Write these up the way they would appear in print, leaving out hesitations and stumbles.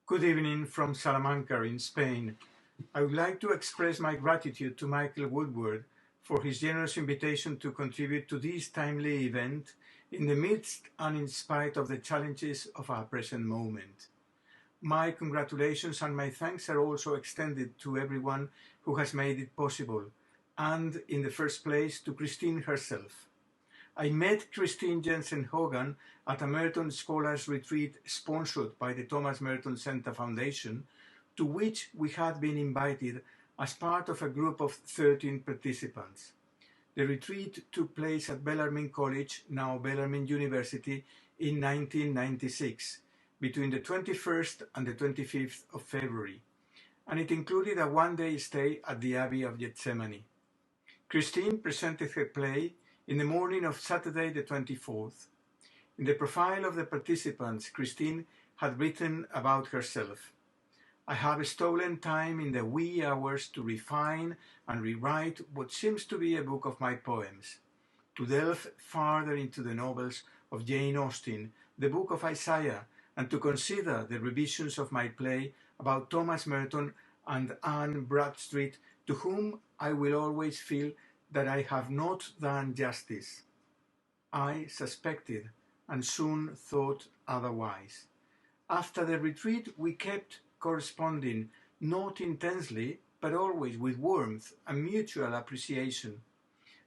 Good evening from Salamanca in Spain. I would like to express my gratitude to Michael Woodward for his generous invitation to contribute to this timely event in the midst and in spite of the challenges of our present moment. My congratulations and my thanks are also extended to everyone who has made it possible, and in the first place to Christine herself. I met Christine Jensen Hogan at a Merton Scholars Retreat sponsored by the Thomas Merton Center Foundation, to which we had been invited as part of a group of 13 participants. The retreat took place at Bellarmine College, now Bellarmine University, in 1996, between the 21st and the 25th of February, and it included a one-day stay at the Abbey of Gethsemane. Christine presented her play in the morning of Saturday the 24th. In the profile of the participants, Christine had written about herself. I have stolen time in the wee hours to refine and rewrite what seems to be a book of my poems, to delve farther into the novels of Jane Austen, the book of Isaiah, and to consider the revisions of my play about Thomas Merton and Anne Bradstreet, to whom I will always feel that I have not done justice. I suspected and soon thought otherwise. After the retreat, we kept corresponding, not intensely, but always with warmth and mutual appreciation.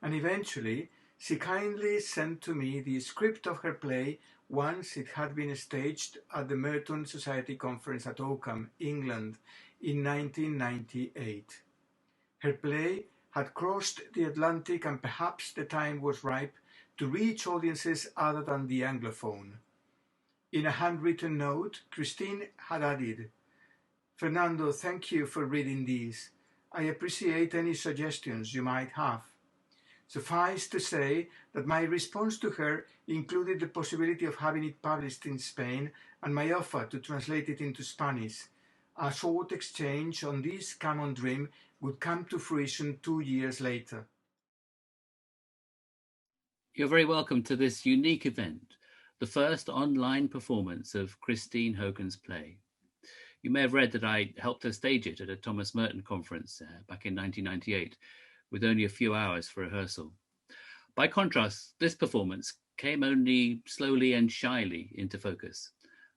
And eventually, she kindly sent to me the script of her play once it had been staged at the Merton Society Conference at Oakham, England, in 1998. Her play had crossed the Atlantic, and perhaps the time was ripe to reach audiences other than the Anglophone. In a handwritten note, Christine had added, "Fernando, thank you for reading these. I appreciate any suggestions you might have." Suffice to say that my response to her included the possibility of having it published in Spain and my offer to translate it into Spanish. A short exchange on this common dream would come to fruition 2 years later. You're very welcome to this unique event, the first online performance of Christine Hogan's play. You may have read that I helped her stage it at a Thomas Merton conference back in 1998, with only a few hours for rehearsal. By contrast, this performance came only slowly and shyly into focus.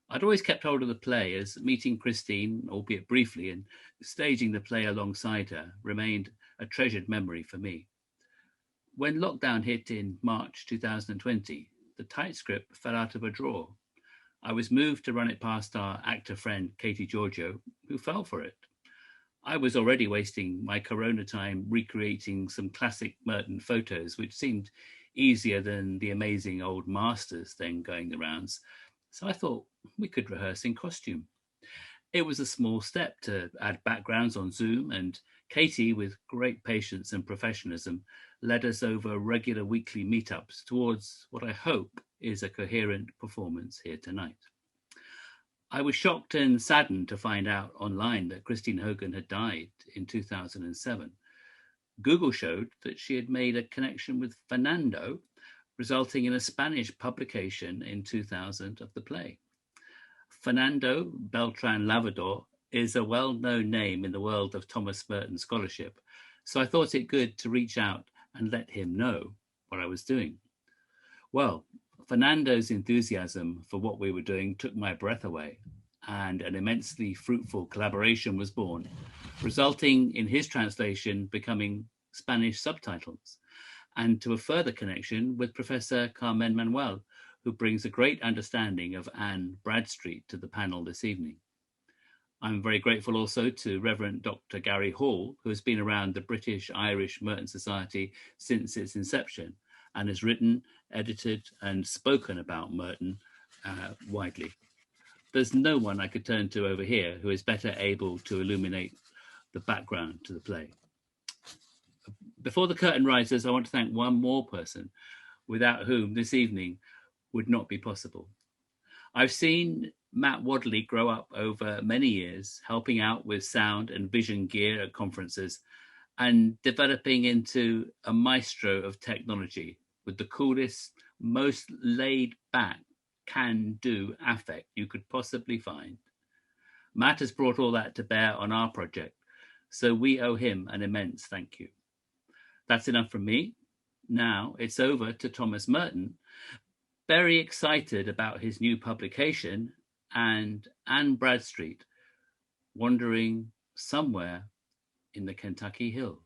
I'd always kept hold of the play, as meeting Christine, albeit briefly, and staging the play alongside her remained a treasured memory for me. When lockdown hit in March 2020, the tight script fell out of a drawer. I was moved to run it past our actor friend, Katie Giorgio, who fell for it. I was already wasting my corona time recreating some classic Merton photos, which seemed easier than the amazing old masters then going the rounds. So I thought we could rehearse in costume. It was a small step to add backgrounds on Zoom, and Katie, with great patience and professionalism, led us over regular weekly meetups towards what I hope is a coherent performance here tonight. I was shocked and saddened to find out online that Christine Hogan had died in 2007. Google showed that she had made a connection with Fernando, resulting in a Spanish publication in 2000 of the play. Fernando Beltran Lavador is a well-known name in the world of Thomas Merton scholarship, so I thought it good to reach out and let him know what I was doing. Well, Fernando's enthusiasm for what we were doing took my breath away, and an immensely fruitful collaboration was born, resulting in his translation becoming Spanish subtitles, and to a further connection with Professor Carmen Manuel, who brings a great understanding of Anne Bradstreet to the panel this evening. I'm very grateful also to Reverend Dr. Gary Hall, who has been around the British-Irish Merton Society since its inception and has written, edited, and spoken about Merton widely. There's no one I could turn to over here who is better able to illuminate the background to the play. Before the curtain rises, I want to thank one more person without whom this evening would not be possible. I've seen Matt Wadley grow up over many years, helping out with sound and vision gear at conferences and developing into a maestro of technology with the coolest, most laid back, can-do affect you could possibly find. Matt has brought all that to bear on our project, so we owe him an immense thank you. That's enough from me. Now it's over to Thomas Merton, very excited about his new publication, and Anne Bradstreet, wandering somewhere in the Kentucky hills.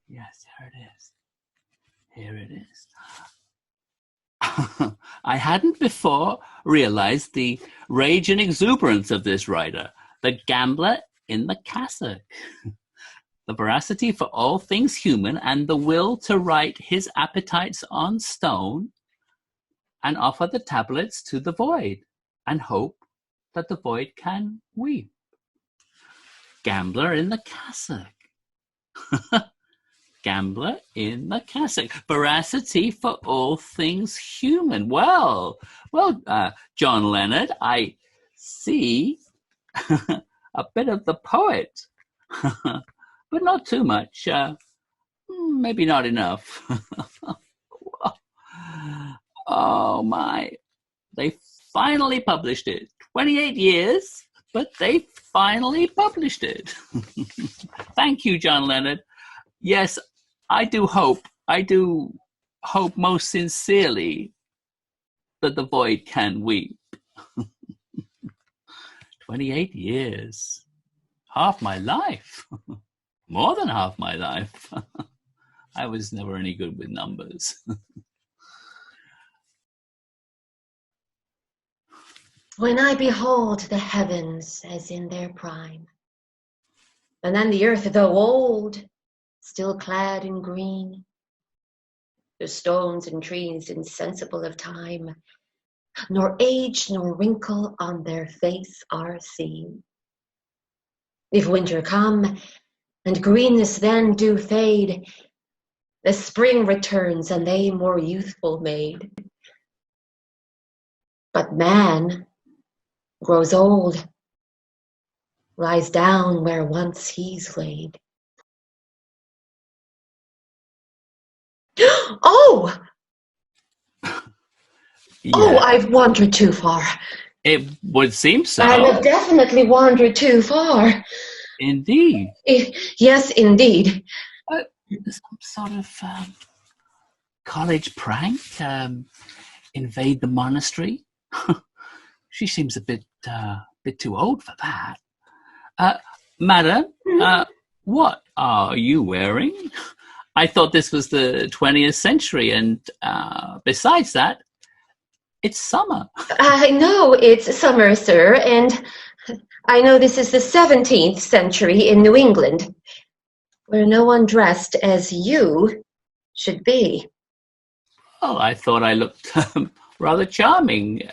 Yes, here it is. Here it is. I hadn't before realized the rage and exuberance of this writer, the gambler in the cassock. The veracity for all things human and the will to write his appetites on stone and offer the tablets to the void and hope that the void can weep. Gambler in the cassock. Gambler in the cassock. Veracity for all things human. Well, John Leonard, I see a bit of the poet, but not too much. Maybe not enough. Oh my, they finally published it. 28 years, but they finally published it. Thank you, John Leonard. Yes, I do hope most sincerely that the void can weep. 28 years, half my life, more than half my life. I was never any good with numbers. When I behold the heavens as in their prime, and then the earth, though old, still clad in green, the stones and trees insensible of time, nor age nor wrinkle on their face are seen. If winter come, and greenness then do fade, the spring returns, and they more youthful made. But man grows old, lies down where once he's laid. Oh! Yeah. Oh, I've wandered too far. It would seem so. I have definitely wandered too far. Indeed. Yes, indeed. Some sort of college prank? Invade the monastery? She seems a bit too old for that. Madam, what are you wearing? I thought this was the 20th century, and besides that, it's summer. I know it's summer, sir, and I know this is the 17th century in New England, where no one dressed as you should be. Oh, I thought I looked rather charming,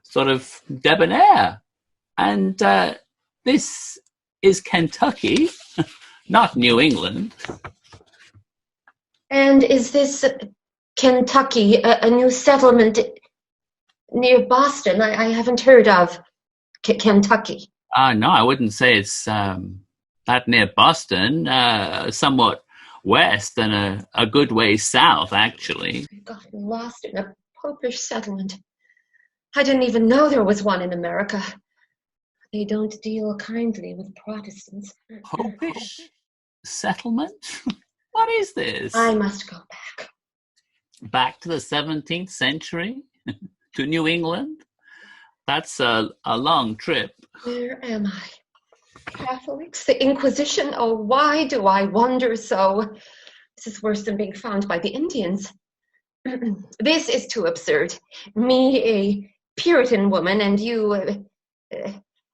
sort of debonair. And this is Kentucky, not New England. And is this Kentucky a new settlement near Boston? I haven't heard of Kentucky. No, I wouldn't say it's that near Boston. Somewhat west and a good way south, actually. I've gotten lost in a popish settlement. I didn't even know there was one in America. They don't deal kindly with Protestants. Popish settlement? What is this? I must go back. Back to the 17th century? To New England? That's a long trip. Where am I? Catholics? The Inquisition? Oh, why do I wonder so? This is worse than being found by the Indians. This is too absurd. Me, a Puritan woman, and you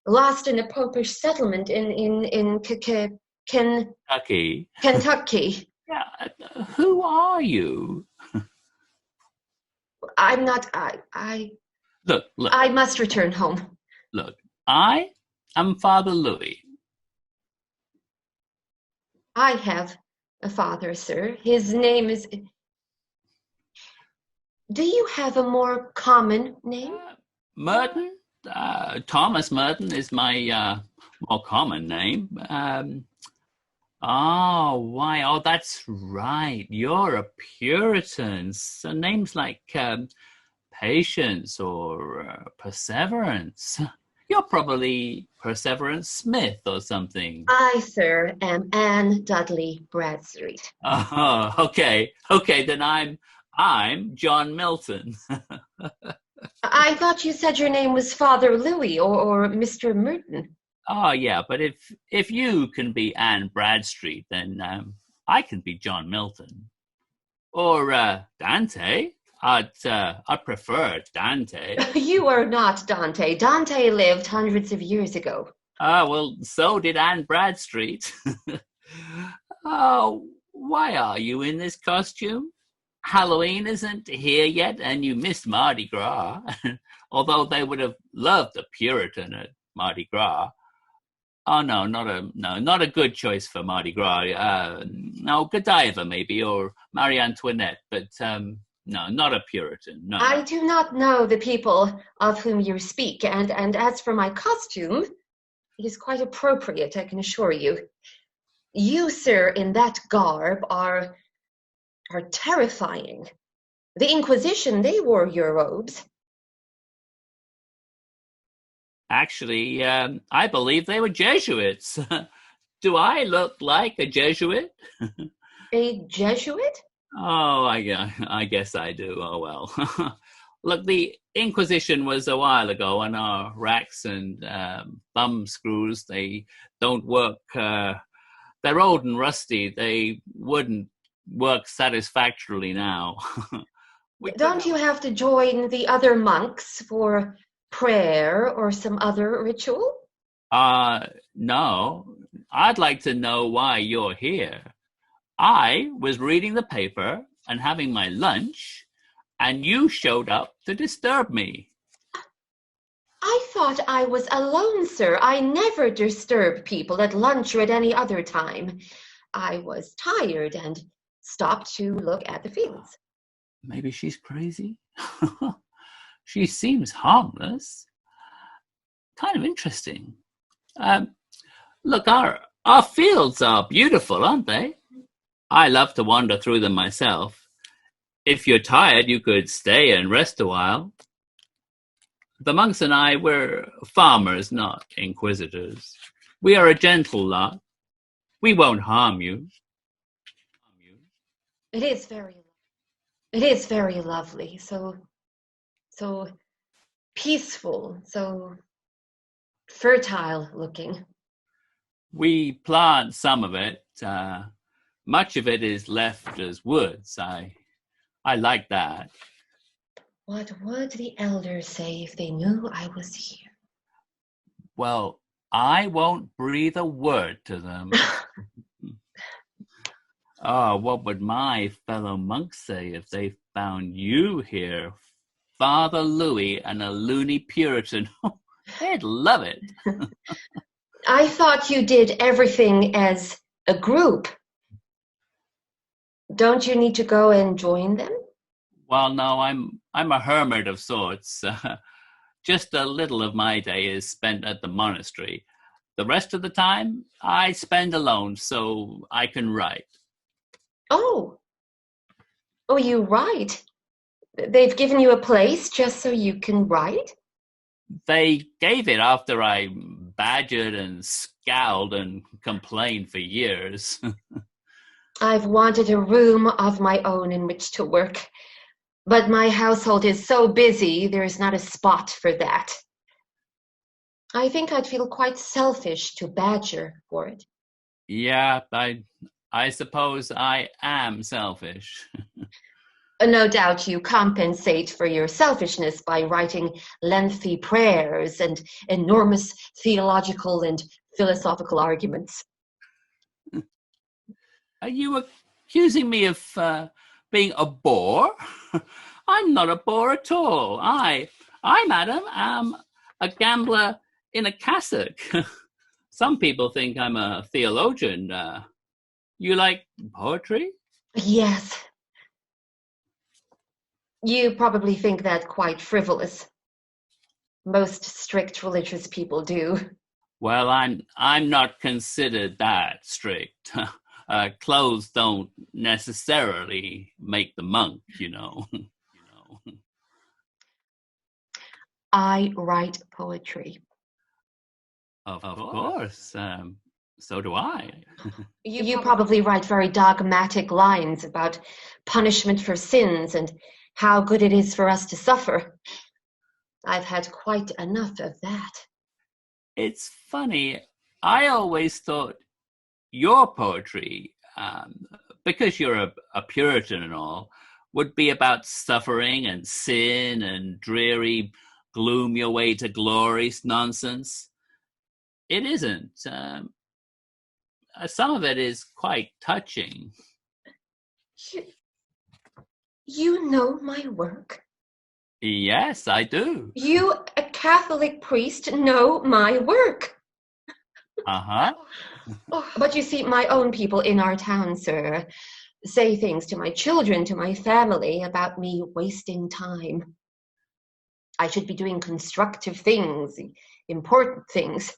lost in a popish settlement in Kentucky. Kentucky. Yeah, who are you? I'm not. I Look. I must return home. Look, I am Father Louis. I have a father, sir. His name is... Do you have a more common name? Merton? Thomas Merton is my more common name. Oh, that's right. You're a Puritan. So names like Patience or Perseverance. You're probably Perseverance Smith or something. I, sir, am Anne Dudley Bradstreet. Oh, okay. Then I'm John Milton. I thought you said your name was Father Louis or Mr. Merton. Oh, yeah, but if you can be Anne Bradstreet, then I can be John Milton. Or Dante. I'd prefer Dante. You are not Dante. Dante lived hundreds of years ago. Well, so did Anne Bradstreet. Oh, why are you in this costume? Halloween isn't here yet, and you missed Mardi Gras. Although they would have loved a Puritan at Mardi Gras. Oh no, not a good choice for Mardi Gras. No, Godiva maybe, or Marie Antoinette, but no, not a Puritan. No. I do not know the people of whom you speak, and as for my costume, it is quite appropriate, I can assure you. You, sir, in that garb are terrifying. The Inquisition, they wore your robes. Actually, I believe they were Jesuits. Do I look like a Jesuit? A Jesuit? Oh, I guess I do. Oh, well. Look, the Inquisition was a while ago, and our racks and thumb screws, they don't work. They're old and rusty. They wouldn't work satisfactorily now. Don't you have to join the other monks for prayer or some other ritual? No. I'd like to know why you're here. I was reading the paper and having my lunch, and you showed up to disturb me. I thought I was alone, sir. I never disturb people at lunch or at any other time. I was tired and stopped to look at the fields. Maybe she's crazy. She seems harmless. Kind of interesting. Look, our fields are beautiful, aren't they? I love to wander through them myself. If you're tired, you could stay and rest a while. The monks and I, we're farmers, not inquisitors. We are a gentle lot. We won't harm you. It is very lovely. So peaceful, so fertile looking. We plant some of it. Much of it is left as woods. I like that. What would the elders say if they knew I was here? Well, I won't breathe a word to them. Oh, what would my fellow monks say if they found you here, Father Louis and a loony Puritan? They'd love it. I thought you did everything as a group. Don't you need to go and join them? Well, no, I'm a hermit of sorts. Just a little of my day is spent at the monastery. The rest of the time, I spend alone so I can write. Oh, you write? They've given you a place just so you can write? They gave it after I badgered and scowled and complained for years. I've wanted a room of my own in which to work. But my household is so busy, there's not a spot for that. I think I'd feel quite selfish to badger for it. Yeah, I suppose I am selfish. No doubt you compensate for your selfishness by writing lengthy prayers and enormous theological and philosophical arguments. Are you accusing me of being a bore? I'm not a bore at all. I, madam, am a gambler in a cassock. Some people think I'm a theologian. You like poetry? Yes. You probably think that quite frivolous. Most strict religious people do. Well, I'm not considered that strict. Clothes don't necessarily make the monk, you know. I write poetry. Of course. So do I. You probably write very dogmatic lines about punishment for sins and how good it is for us to suffer. I've had quite enough of that. It's funny. I always thought your poetry, because you're a Puritan and all, would be about suffering and sin and dreary, gloom your way to glory nonsense. It isn't. Some of it is quite touching. You know my work? Yes, I do. You, a Catholic priest, know my work. Uh-huh. But you see, my own people in our town, sir, say things to my children, to my family, about me wasting time. I should be doing constructive things, important things.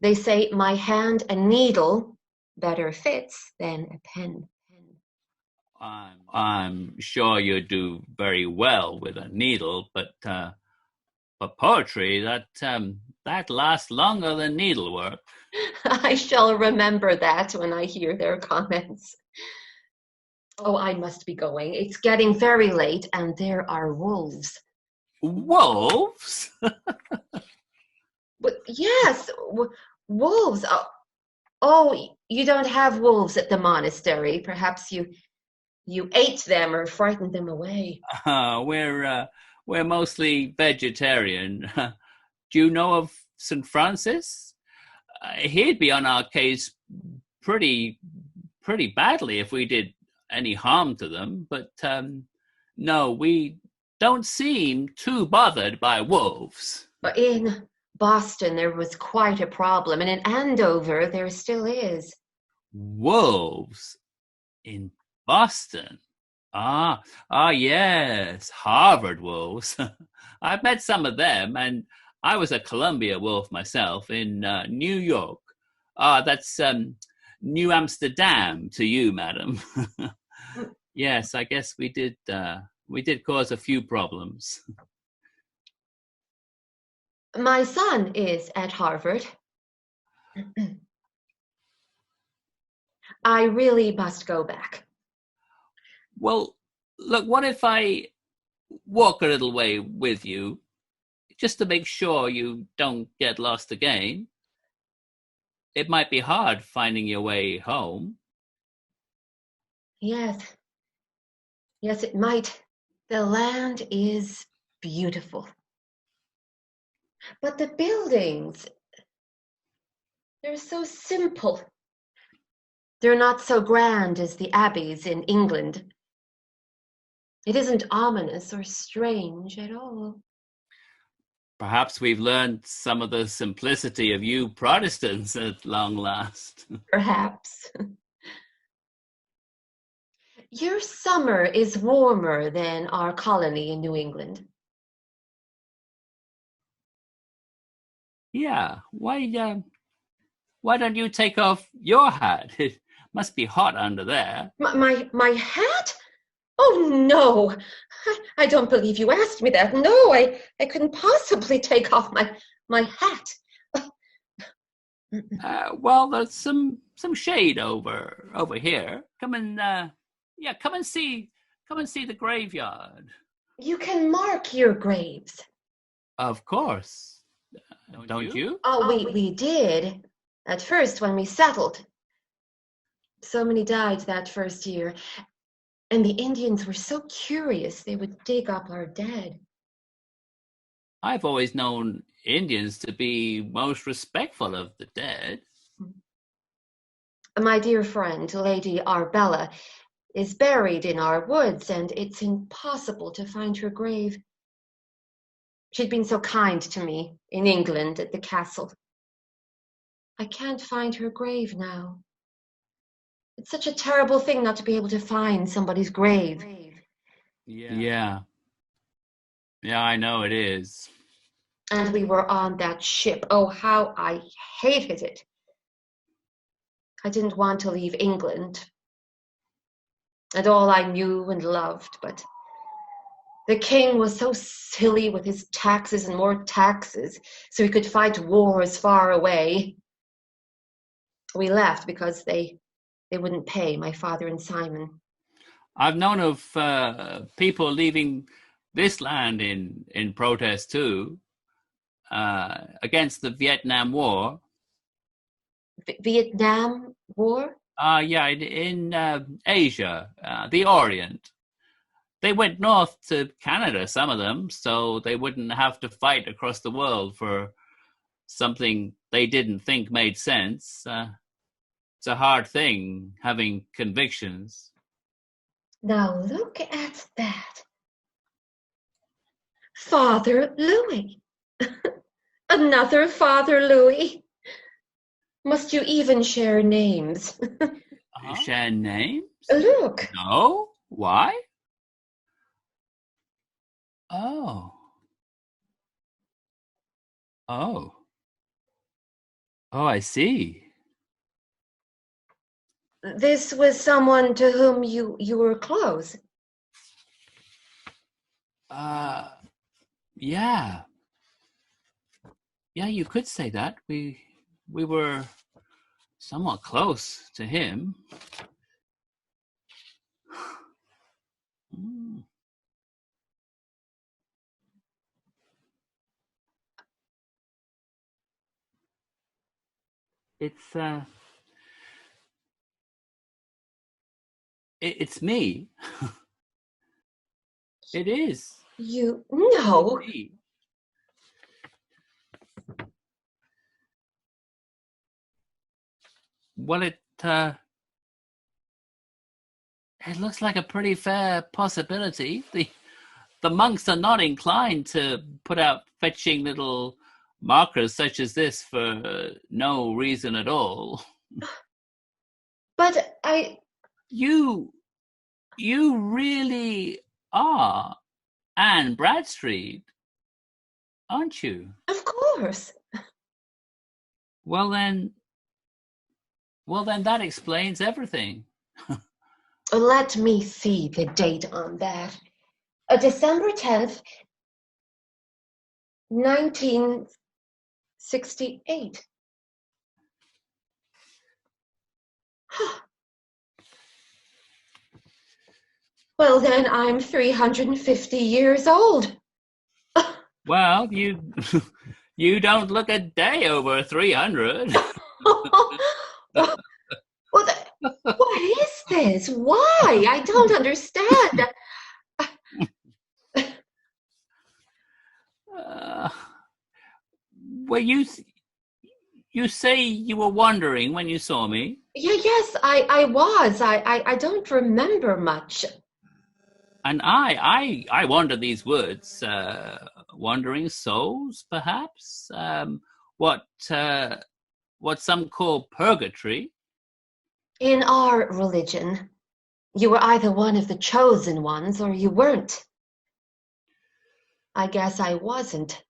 They say my hand and needle better fits than a pen. I'm sure you do very well with a needle, but poetry, that lasts longer than needlework. I shall remember that when I hear their comments. Oh, I must be going. It's getting very late, and there are wolves. Wolves? But yes, wolves. Oh, you don't have wolves at the monastery. Perhaps you ate them or frightened them away. We're mostly vegetarian. Do you know of St. Francis? He'd be on our case pretty badly if we did any harm to them. But no, we don't seem too bothered by wolves. But in Boston, there was quite a problem, and in Andover, there still is. Wolves in Boston? Yes, Harvard wolves. I've met some of them, and I was a Columbia wolf myself in New York. That's New Amsterdam to you, madam. Yes, I guess we did cause a few problems. My son is at Harvard. I really must go back. Well, look, what if I walk a little way with you, just to make sure you don't get lost again? It might be hard finding your way home. Yes, it might. The land is beautiful. But the buildings, they're so simple. They're not so grand as the abbeys in England. It isn't ominous or strange at all. Perhaps we've learned some of the simplicity of you Protestants at long last. Perhaps. Your summer is warmer than our colony in New England. Yeah, why don't you take off your hat? It must be hot under there. My hat? Oh, no. I don't believe you asked me that. No, I couldn't possibly take off my hat. Well, there's some shade over here. Come and Come and see the graveyard. You can mark your graves. Of course. Don't you? Oh, we did. At first, when we settled. So many died that first year. And the Indians were so curious they would dig up our dead. I've always known Indians to be most respectful of the dead. My dear friend, Lady Arbella, is buried in our woods, and it's impossible to find her grave. She'd been so kind to me in England at the castle. I can't find her grave now. It's such a terrible thing not to be able to find somebody's grave. Yeah, I know it is. And we were on that ship. Oh, how I hated it. I didn't want to leave England and all I knew and loved, but the king was so silly with his taxes and more taxes so he could fight wars far away. We left because they wouldn't pay, my father and Simon. I've known of people leaving this land in protest too, against the Vietnam War. Vietnam War? Yeah, in Asia, the Orient. They went north to Canada, some of them, so they wouldn't have to fight across the world for something they didn't think made sense. It's a hard thing, having convictions. Now look at that. Father Louis. Another Father Louis. Must you even share names? You share names? Look. No? Why? Oh. Oh, I see. This was someone to whom you were close. Yeah. Yeah, you could say that. We were somewhat close to him. It's me. It is. You no. It's me. Well, it looks like a pretty fair possibility. The monks are not inclined to put out fetching little markers such as this for no reason at all. But You really are Anne Bradstreet, aren't you? Of course. Well then that explains everything. Let me see the date on that. December 10th, 1968. Well, then I'm 350 years old. Well, you don't look a day over 300. What is this? Why? I don't understand. Well, you say you were wondering when you saw me. Yes, I was. I don't remember much. And I wander these woods, wandering souls, perhaps. What some call purgatory. In our religion, you were either one of the chosen ones or you weren't. I guess I wasn't.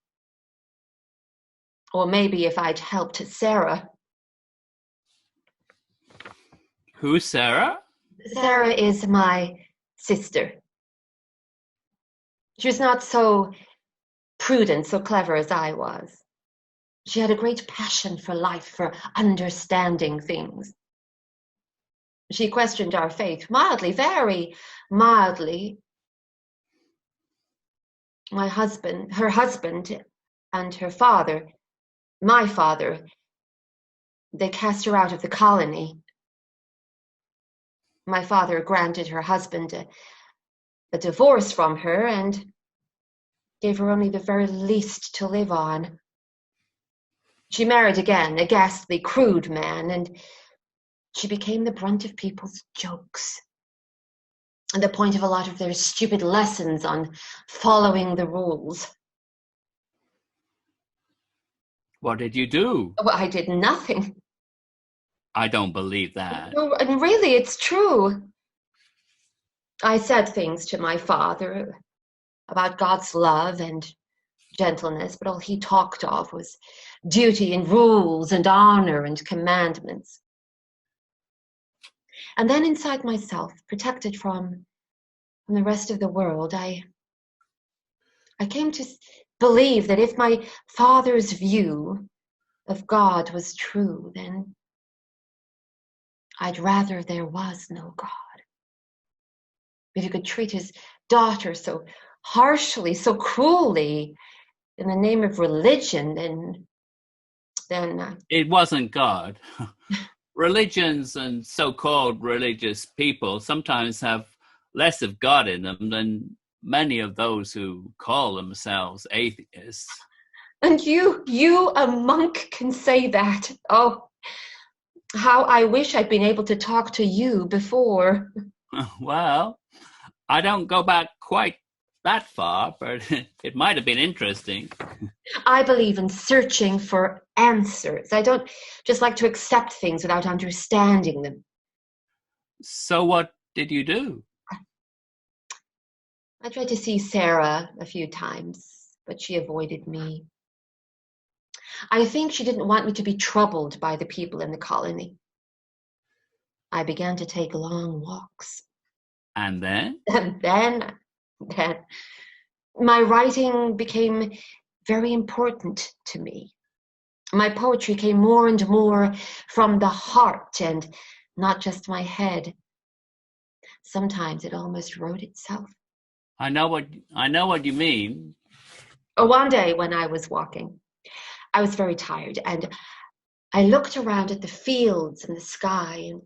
Or maybe if I'd helped Sarah. Who's Sarah? Sarah is my sister. She was not so prudent, so clever as I was. She had a great passion for life, for understanding things. She questioned our faith mildly, very mildly. Her husband, and her father, my father, they cast her out of the colony. My father granted her husband a divorce from her and gave her only the very least to live on. She married again, a ghastly, crude man, and she became the brunt of people's jokes and the point of a lot of their stupid lessons on following the rules. What did you do? Well, I did nothing. I don't believe that. No, and really, it's true. I said things to my father about God's love and gentleness, but all he talked of was duty and rules and honor and commandments. And then inside myself, protected from the rest of the world, I came to believe that if my father's view of God was true, then I'd rather there was no God. If he could treat his daughter so harshly, so cruelly, in the name of religion, then it wasn't God. Religions and so-called religious people sometimes have less of God in them than many of those who call themselves atheists. And you, a monk, can say that. Oh, how I wish I'd been able to talk to you before. Well, I don't go back quite that far, but it might have been interesting. I believe in searching for answers. I don't just like to accept things without understanding them. So what did you do? I tried to see Sarah a few times, but she avoided me. I think she didn't want me to be troubled by the people in the colony. I began to take long walks. And then? And then my writing became very important to me. My poetry came more and more from the heart and not just my head. Sometimes it almost wrote itself. I know what you mean. One day when I was walking, I was very tired, and I looked around at the fields and the sky, and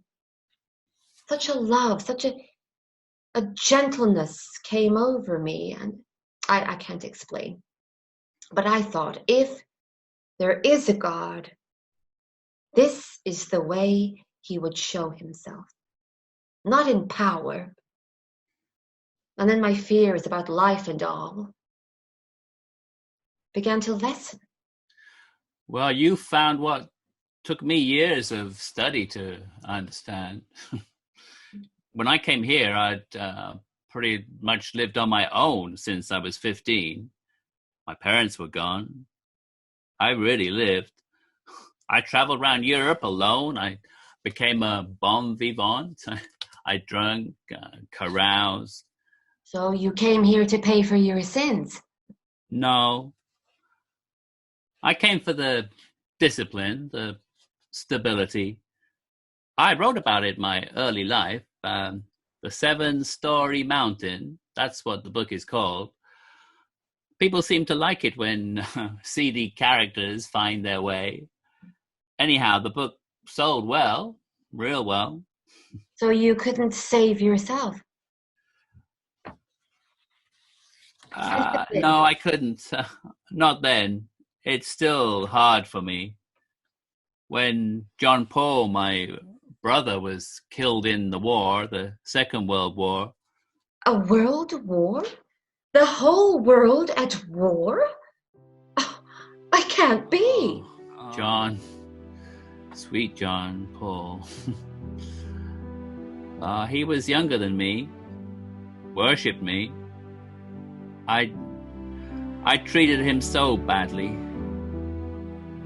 such a love, such a gentleness came over me, and I can't explain. But I thought, if there is a God, this is the way he would show himself. Not in power. And then my fears about life and all began to lessen. Well, you found what took me years of study to understand. When I came here, I'd pretty much lived on my own since I was 15. My parents were gone. I really lived. I traveled around Europe alone. I became a bon vivant. I drank, caroused. So you came here to pay for your sins? No. I came for the discipline, the stability. I wrote about it in my early life. The 7-Story Mountain, that's what the book is called. People seem to like it when seedy characters find their way. Anyhow, the book sold well, real well. So you couldn't save yourself? No, I couldn't. Not then. It's still hard for me. When John Paul, my brother, was killed in the war, the Second World War. A world war? The whole world at war? Oh, I can't be. John, sweet John Paul. He was younger than me, worshipped me. I treated him so badly.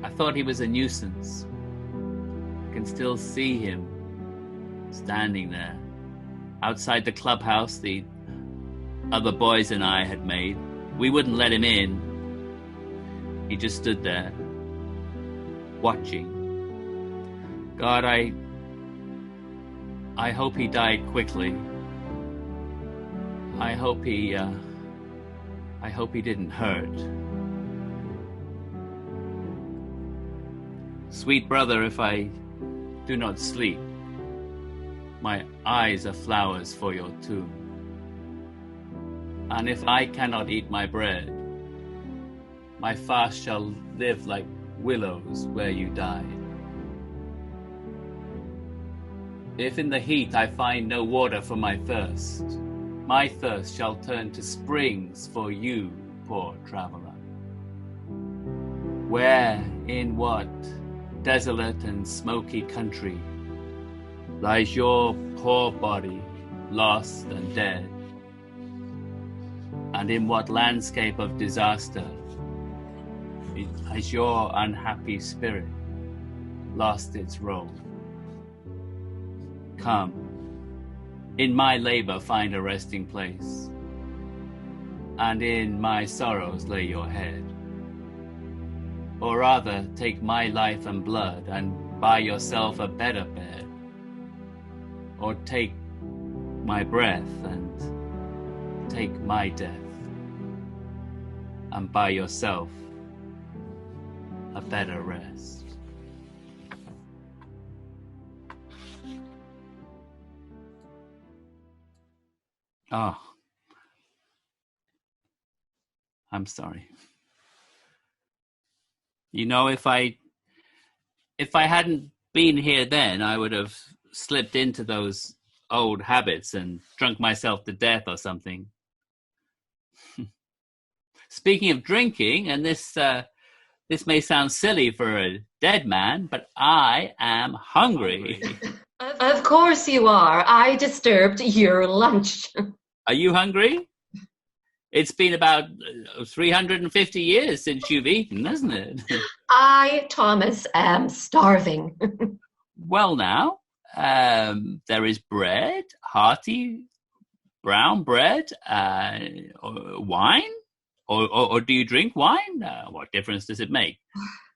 I thought he was a nuisance. I can still see him standing there outside the clubhouse the other boys and I had made. We wouldn't let him in. He just stood there, watching. God, I hope he died quickly. I hope he didn't hurt. Sweet brother, if I do not sleep, my eyes are flowers for your tomb. And if I cannot eat my bread, my fast shall live like willows where you died. If in the heat I find no water for my thirst shall turn to springs for you, poor traveler. Where, in what desolate and smoky country lies your poor body, lost and dead? And in what landscape of disaster has your unhappy spirit lost its road? Come, in my labor find a resting place, and in my sorrows lay your head. Or rather, take my life and blood, and buy yourself a better bed. Or take my breath, and take my death, and buy yourself a better rest. Oh, I'm sorry. You know, if I hadn't been here then, I would have slipped into those old habits and drunk myself to death or something. Speaking of drinking, and this may sound silly for a dead man, but I am hungry. Of course you are. I disturbed your lunch. Are you hungry? It's been about 350 years since you've eaten, hasn't it? I, Thomas, am starving. Well now, there is bread, hearty brown bread, wine, or do you drink wine? What difference does it make?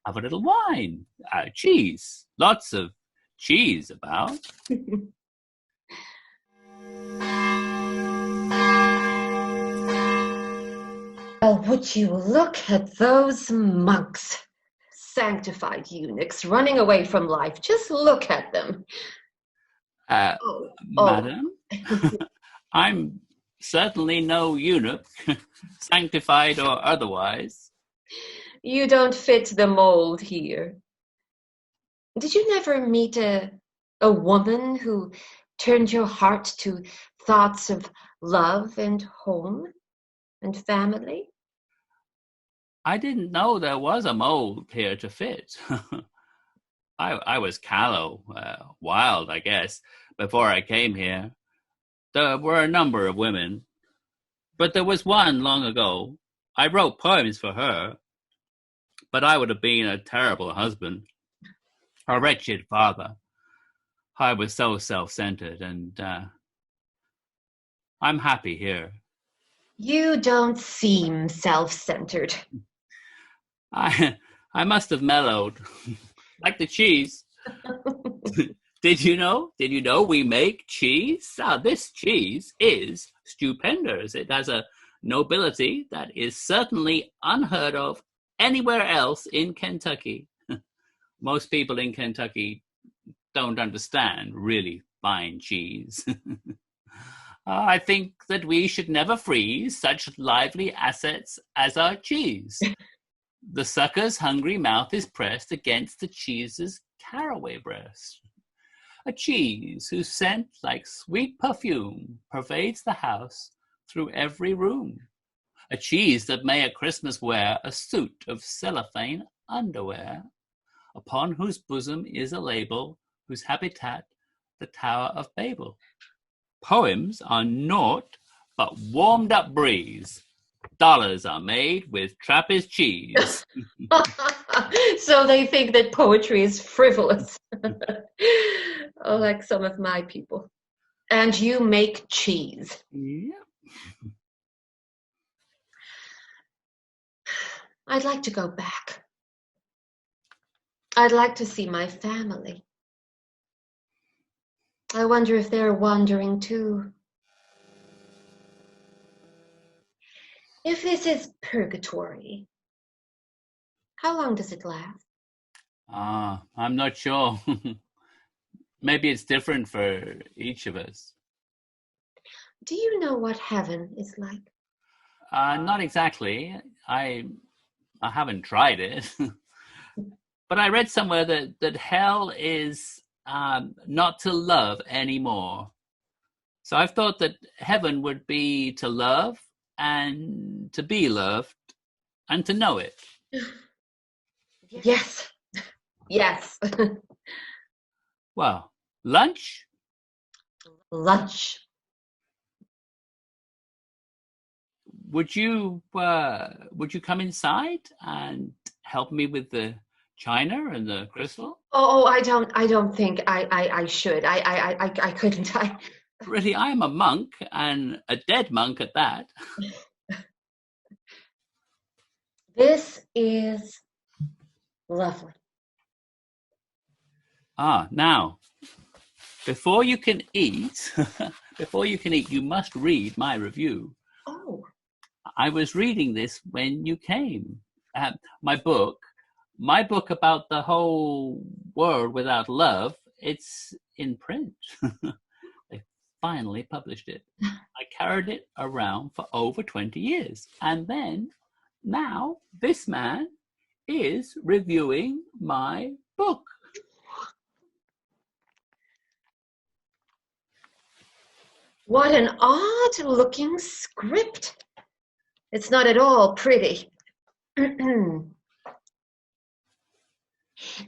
Have a little wine, cheese, lots of cheese about. Well, would you look at those monks, sanctified eunuchs running away from life? Just look at them. Madam, I'm certainly no eunuch, sanctified or otherwise. You don't fit the mold here. Did you never meet a woman who turned your heart to thoughts of love and home and family? I didn't know there was a mold here to fit. I was callow, wild, I guess, before I came here. There were a number of women, but there was one long ago. I wrote poems for her, but I would have been a terrible husband, a wretched father. I was so self-centered, and I'm happy here. You don't seem self-centered. I must have mellowed, like the cheese. Did you know we make cheese? This cheese is stupendous. It has a nobility that is certainly unheard of anywhere else in Kentucky. Most people in Kentucky don't understand really fine cheese. I think that we should never freeze such lively assets as our cheese. The sucker's hungry mouth is pressed against the cheese's caraway breast. A cheese whose scent like sweet perfume pervades the house through every room. A cheese that may at Christmas wear a suit of cellophane underwear, upon whose bosom is a label, whose habitat the Tower of Babel. Poems are naught but warmed up breeze. Dollars are made with Trappist cheese. So they think that poetry is frivolous. Oh, like some of my people. And you make cheese. Yeah. I'd like to go back. I'd like to see my family. I wonder if they're wandering too. If this is purgatory, how long does it last? I'm not sure. Maybe it's different for each of us. Do you know what heaven is like? Not exactly. I haven't tried it. But I read somewhere that hell is not to love anymore. So I've thought that heaven would be to love and to be loved and to know it. Yes. Yes. Well, lunch? Lunch. Would you come inside and help me with the china and the crystal? Oh, I don't think I should. I couldn't. Really, I am a monk, and a dead monk at that. This is lovely. Now, before you can eat, you must read my review. Oh. I was reading this when you came. My book about the whole world without love, it's in print. They finally published it. I carried it around for over 20 years. And then now this man is reviewing my book. What an odd looking script. It's not at all pretty.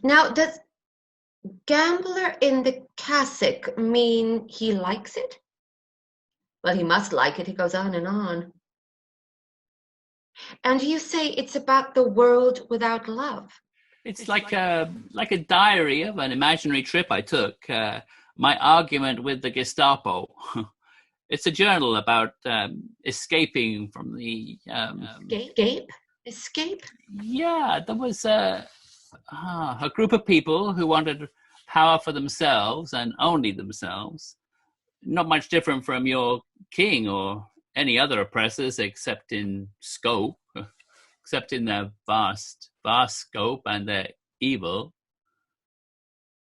Now, does gambler in the cassock mean he likes it? Well, he must like it. He goes on and on. And you say it's about the world without love. It's like a diary of an imaginary trip I took. My argument with the Gestapo. It's a journal about escaping from the... Escape? Yeah, there was a group of people who wanted power for themselves and only themselves. Not much different from your king or any other oppressors, except in scope, except in their vast scope and their evil.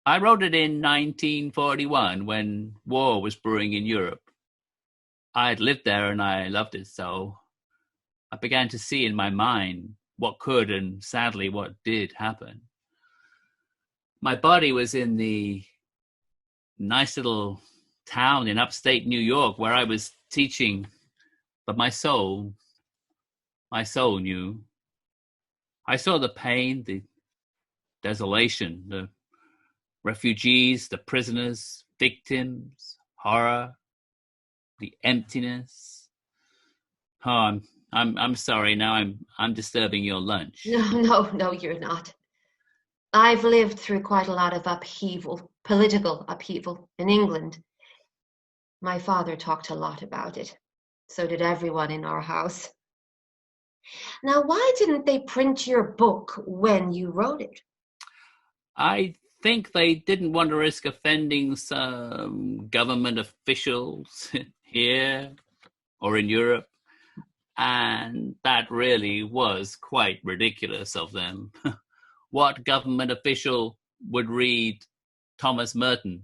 I wrote it in 1941 when war was brewing in Europe. I had lived there and I loved it, so I began to see in my mind what could and sadly what did happen. My body was in the nice little town in upstate New York where I was teaching, but my soul knew. I saw the pain, the desolation, the refugees, the prisoners, victims, horror, the emptiness. Oh, I'm sorry. Now I'm disturbing your lunch. No, you're not. I've lived through quite a lot of upheaval, political upheaval in England. My father talked a lot about it. So did everyone in our house. Now, why didn't they print your book when you wrote it? I think they didn't want to risk offending some government officials here or in Europe. And that really was quite ridiculous of them. What government official would read Thomas Merton?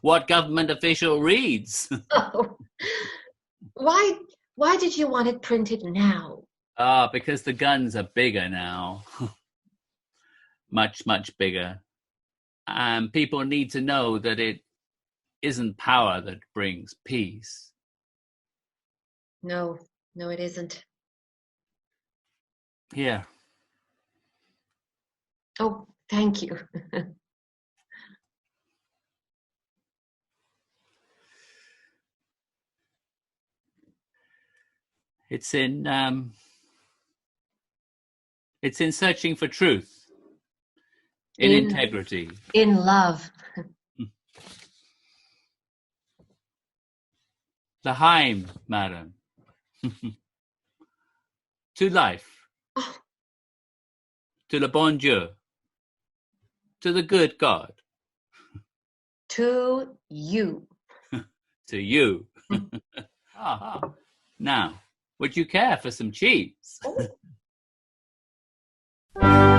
What government official reads? Oh. Why did you want it printed now? Because the guns are bigger now. Much, much bigger. And people need to know that it isn't power that brings peace. No, it isn't. Here. Oh, thank you. It's in searching for truth, in integrity, in love. L'chaim, madam. To life, Oh. to le bon Dieu, to the good God. To you. To you. Ah. Now, would you care for some cheese? Oh.